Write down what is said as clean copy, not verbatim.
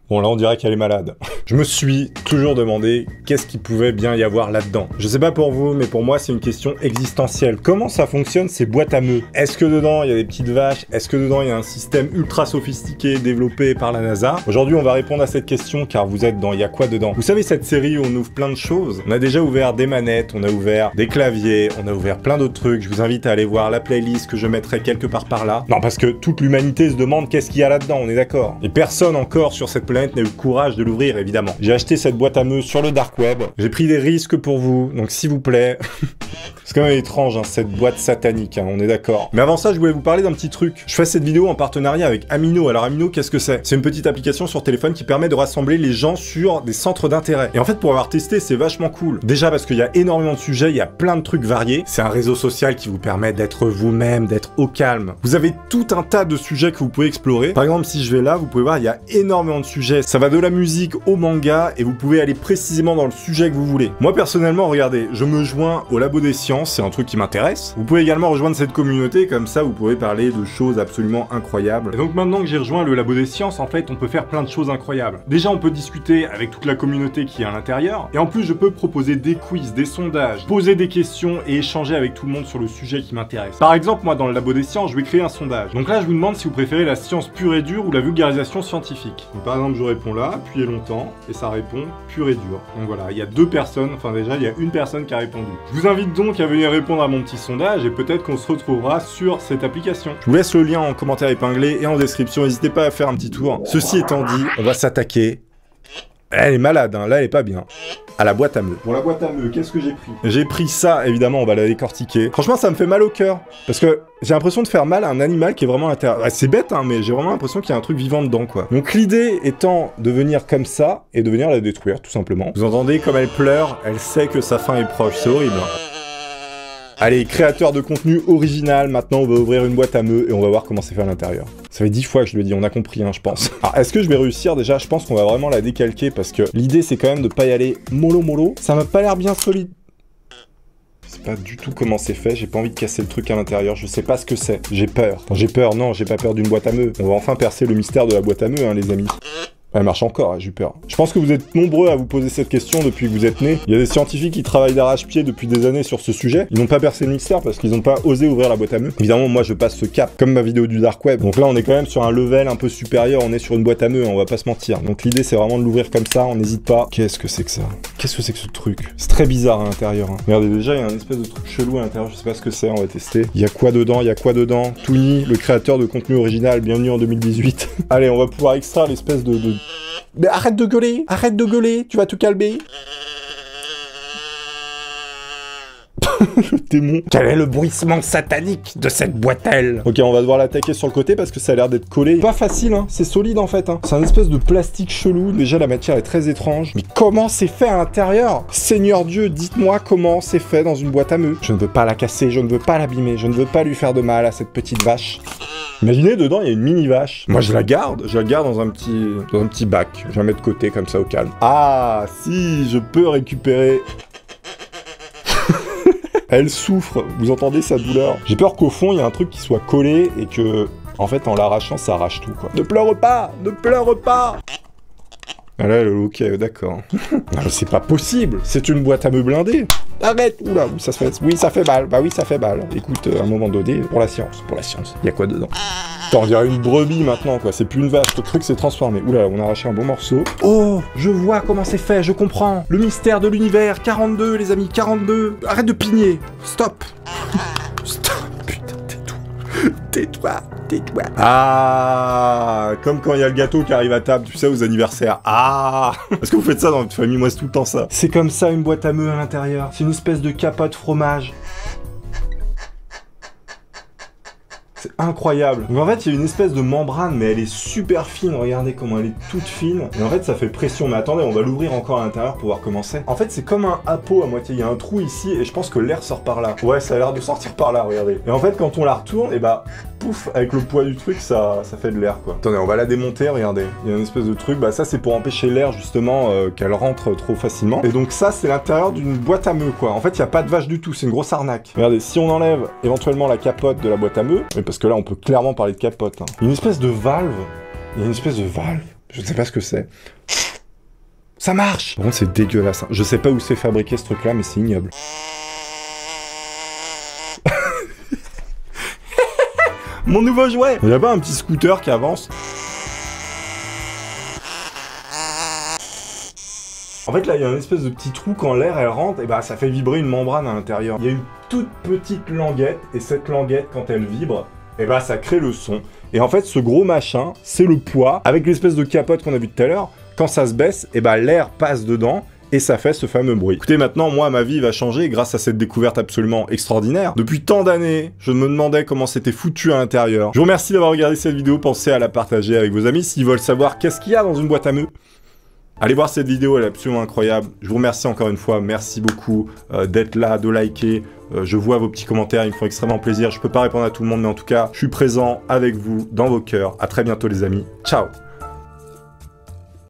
Bon là on dirait qu'elle est malade. Je me suis toujours demandé qu'est-ce qu'il pouvait bien y avoir là-dedans. Je sais pas pour vous, mais pour moi c'est une question existentielle. Comment ça fonctionne ces boîtes à meux? Est-ce que dedans il y a des petites vaches? Est-ce que dedans il y a un système ultra sophistiqué développé par la NASA? Aujourd'hui on va répondre à cette question car vous êtes dans Il y a quoi dedans? Vous savez cette série où on ouvre plein de choses? On a déjà ouvert des manettes, on a ouvert des claviers, on a ouvert plein d'autres trucs. Je vous invite à aller voir la playlist que je mettrai quelque part par là. Non parce que toute l'humanité se demande qu'est-ce qu'il y a là-dedans, on est d'accord? Et personne encore sur cette planète n'a eu le courage de l'ouvrir, évidemment. J'ai acheté cette boîte à meux sur le dark web. J'ai pris des risques pour vous, donc s'il vous plaît... C'est quand même étrange, hein, cette boîte satanique, hein, on est d'accord. Mais avant ça, je voulais vous parler d'un petit truc. Je fais cette vidéo en partenariat avec Amino. Alors Amino, qu'est-ce que c'est? C'est une petite application sur téléphone qui permet de rassembler les gens sur des centres d'intérêt. Et en fait, pour avoir testé, c'est vachement cool. Déjà parce qu'il y a énormément de sujets, il y a plein de trucs variés. C'est un réseau social qui vous permet d'être vous-même, d'être au calme. Vous avez tout un tas de sujets que vous pouvez explorer. Par exemple, si je vais là, vous pouvez voir, il y a énormément de sujets. Ça va de la musique au manga et vous pouvez aller précisément dans le sujet que vous voulez. Moi, personnellement, regardez, je me joins au Labo des Sciences. C'est un truc qui m'intéresse. Vous pouvez également rejoindre cette communauté, comme ça vous pouvez parler de choses absolument incroyables. Et donc maintenant que j'ai rejoint le Labo des Sciences, en fait, on peut faire plein de choses incroyables. Déjà, on peut discuter avec toute la communauté qui est à l'intérieur, et en plus, je peux proposer des quiz, des sondages, poser des questions et échanger avec tout le monde sur le sujet qui m'intéresse. Par exemple, moi, dans le Labo des Sciences, je vais créer un sondage. Donc là, je vous demande si vous préférez la science pure et dure ou la vulgarisation scientifique. Donc par exemple, je réponds là, appuyez longtemps, et ça répond pure et dure. Donc voilà, il y a deux personnes, enfin déjà, il y a une personne qui a répondu. Je vous invite donc à venir répondre à mon petit sondage et peut-être qu'on se retrouvera sur cette application. Je vous laisse le lien en commentaire épinglé et en description, n'hésitez pas à faire un petit tour. Ceci étant dit, on va s'attaquer. Elle est malade, hein. Là elle est pas bien. À la boîte à meux. Pour la boîte à meux, qu'est-ce que j'ai pris? J'ai pris ça, évidemment, on va la décortiquer. Franchement, ça me fait mal au cœur. Parce que j'ai l'impression de faire mal à un animal qui est vraiment à l'intérieur. Ah, c'est bête, hein, mais j'ai vraiment l'impression qu'il y a un truc vivant dedans, quoi. Donc l'idée étant de venir comme ça et de venir la détruire, tout simplement. Vous entendez comme elle pleure, elle sait que sa fin est proche, c'est horrible. Allez, créateur de contenu original, maintenant on va ouvrir une boîte à meux et on va voir comment c'est fait à l'intérieur. Ça fait 10 fois que je le dis, on a compris, hein, je pense. Alors, est-ce que je vais réussir? Déjà, je pense qu'on va vraiment la décalquer parce que l'idée, c'est quand même de pas y aller mollo. Ça m'a pas l'air bien solide. Je sais pas du tout comment c'est fait, j'ai pas envie de casser le truc à l'intérieur, je sais pas ce que c'est. J'ai peur. Enfin, j'ai peur, non, j'ai pas peur d'une boîte à meux. On va enfin percer le mystère de la boîte à meux, hein, les amis. Elle marche encore, j'ai eu peur. Je pense que vous êtes nombreux à vous poser cette question depuis que vous êtes nés. Il y a des scientifiques qui travaillent d'arrache-pied depuis des années sur ce sujet. Ils n'ont pas percé le mystère parce qu'ils n'ont pas osé ouvrir la boîte à meux. Évidemment, moi je passe ce cap, comme ma vidéo du dark web. Donc là, on est quand même sur un level un peu supérieur, on est sur une boîte à meux, on va pas se mentir. Donc l'idée, c'est vraiment de l'ouvrir comme ça, on n'hésite pas. Qu'est-ce que c'est que ça? Qu'est-ce que c'est que ce truc? C'est très bizarre à l'intérieur, hein. Regardez, déjà, il y a un espèce de truc chelou à l'intérieur, je sais pas ce que c'est, on va tester. Il y a quoi dedans? Il y a quoi dedans? Toony, le créateur de contenu original, bienvenue en 2018. Allez, on va pouvoir extraire l'espèce de... Mais arrête de gueuler, tu vas te calmer. Le démon. Quel est le bruissement satanique de cette boîte-elle? Ok, on va devoir l'attaquer sur le côté parce que ça a l'air d'être collé. Pas facile, hein, c'est solide en fait. Hein. C'est un espèce de plastique chelou. Déjà, la matière est très étrange. Mais comment c'est fait à l'intérieur? Seigneur Dieu, dites-moi comment c'est fait dans une boîte à meux. Je ne veux pas la casser, je ne veux pas l'abîmer, je ne veux pas lui faire de mal à cette petite vache. Imaginez, dedans, il y a une mini vache. Moi, je la garde dans un petit bac. Je la mets de côté, comme ça, au calme. Ah, si, je peux récupérer... Elle souffre, vous entendez sa douleur. J'ai peur qu'au fond, il y a un truc qui soit collé et que, en fait, en l'arrachant, ça arrache tout, quoi. Ne pleure pas! Ne pleure pas! Ah là, ok, d'accord. Non, mais c'est pas possible! C'est une boîte à meux blindée! Arrête! Oula, oui, ça fait mal. Bah oui, ça fait mal. Écoute, à un moment donné, pour la science. Il y a quoi dedans? Attends, on dirait une brebis maintenant, quoi. C'est plus une vache, le truc s'est transformé. Oula, on a arraché un bon morceau. Oh, je vois comment c'est fait, je comprends. Le mystère de l'univers, 42, les amis, 42. Arrête de pigner. Stop. Stop. Putain, tais-toi. Tais-toi. Ah, comme quand il y a le gâteau qui arrive à table, tu sais, aux anniversaires. Ah. Est-ce que vous faites ça dans votre famille? Moi, c'est tout le temps ça. C'est comme ça, une boîte à meux à l'intérieur. C'est une espèce de capote fromage. C'est incroyable. Donc en fait, il y a une espèce de membrane, mais elle est super fine. Regardez comment elle est toute fine. Et en fait, ça fait pression. Mais attendez, on va l'ouvrir encore à l'intérieur pour voir comment c'est. En fait, c'est comme un hapeau à moitié. Il y a un trou ici et je pense que l'air sort par là. Ouais, ça a l'air de sortir par là, regardez. Et en fait, quand on la retourne, et bah, pouf, avec le poids du truc, ça fait de l'air, quoi. Attendez, on va la démonter, regardez. Il y a une espèce de truc. Bah, ça, c'est pour empêcher l'air, justement, qu'elle rentre trop facilement. Et donc ça, c'est l'intérieur d'une boîte à meux, quoi. En fait, il n'y a pas de vache du tout. C'est une grosse arnaque. Regardez, si on enlève éventuellement la capote de la boîte à meux, parce que là, on peut clairement parler de capote. Hein. Il y a une espèce de valve. Je sais pas ce que c'est. Ça marche! Par contre, c'est dégueulasse. Hein. Je sais pas où c'est fabriqué ce truc-là, mais c'est ignoble. Mon nouveau jouet! Il y a pas un petit scooter qui avance? En fait, là, il y a une espèce de petit trou quand l'air, elle rentre, et bah, ça fait vibrer une membrane à l'intérieur. Il y a une toute petite languette, et cette languette, quand elle vibre, et bah, ça crée le son. Et en fait, ce gros machin, c'est le poids, avec l'espèce de capote qu'on a vu tout à l'heure. Quand ça se baisse, et bah, l'air passe dedans, et ça fait ce fameux bruit. Écoutez, maintenant, moi, ma vie va changer grâce à cette découverte absolument extraordinaire. Depuis tant d'années, je me demandais comment c'était foutu à l'intérieur. Je vous remercie d'avoir regardé cette vidéo, pensez à la partager avec vos amis s'ils veulent savoir qu'est-ce qu'il y a dans une boîte à meux. Allez voir cette vidéo, elle est absolument incroyable. Je vous remercie encore une fois, merci beaucoup d'être là, de liker. Je vois vos petits commentaires, ils me font extrêmement plaisir. Je peux pas répondre à tout le monde, mais en tout cas, je suis présent avec vous, dans vos cœurs. À très bientôt les amis. Ciao!